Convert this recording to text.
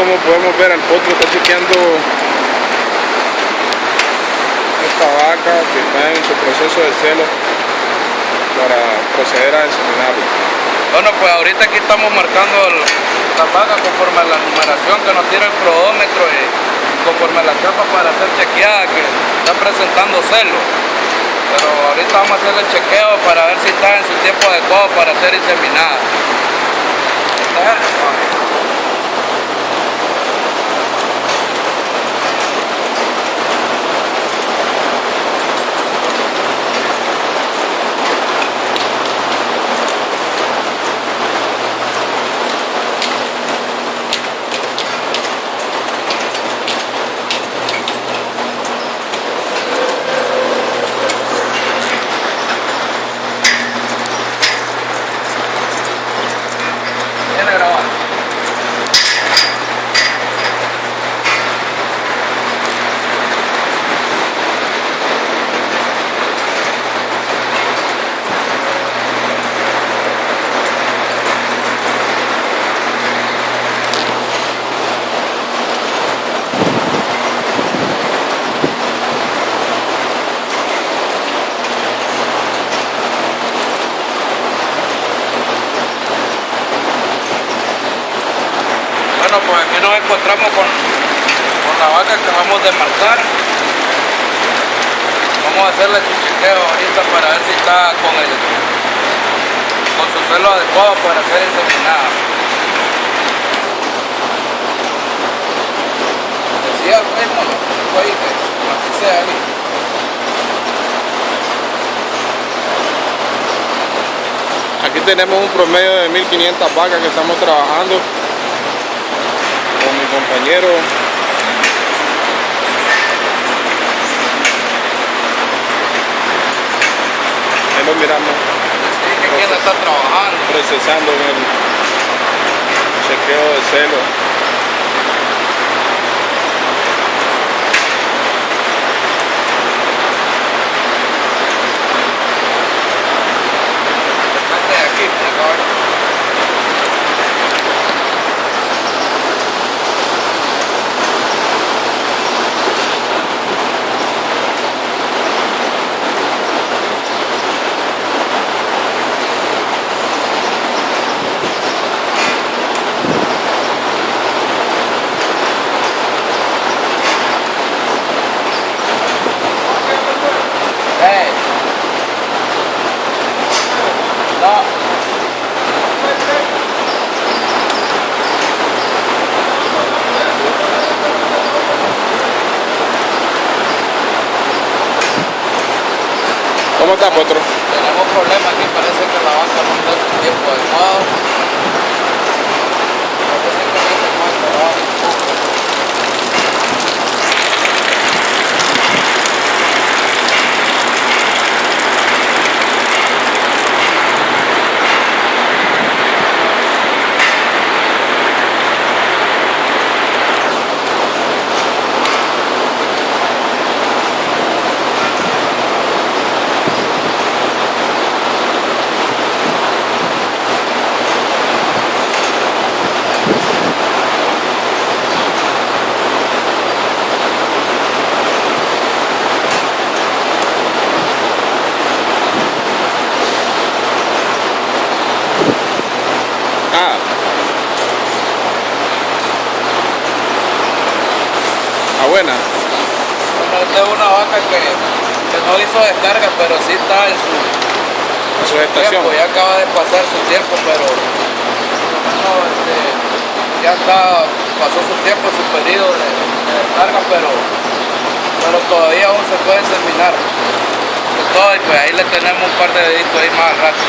como podemos ver, el potro está chequeando esta vaca que está en su proceso de celo para proceder a inseminarla. Bueno, pues ahorita aquí estamos marcando la vaca conforme a la numeración que nos tira el cronómetro y conforme a la chapa para ser chequeada, que está presentando celo. Pero ahorita vamos a hacer el chequeo para ver si está en su tiempo adecuado para ser inseminada. Bueno, pues aquí nos encontramos con la vaca que vamos a demarcar. Vamos a hacerle su chequeo ahorita para ver si está con su celo adecuado para ser inseminada. Decía el mismo, ahí que así sea ahí. Aquí tenemos un promedio de 1500 vacas que estamos trabajando con mi compañero. Ahí lo miramos. Sí, que quién está trabajando. Procesando en el chequeo de celo. De aquí, de acá. No. ¿Cómo está, potro? Tenemos problemas aquí, parece que la vaca no está en su tiempo adecuado. Parece que no está más abajo un poco. Buena. Bueno, esta es una vaca que no hizo descarga, pero sí está en su gestación. Tiempo, ya acaba de pasar su tiempo, pero bueno, ya pasó su tiempo, su periodo de descarga, pero todavía aún se puede terminar. Y pues ahí le tenemos un par de deditos ahí más al rato.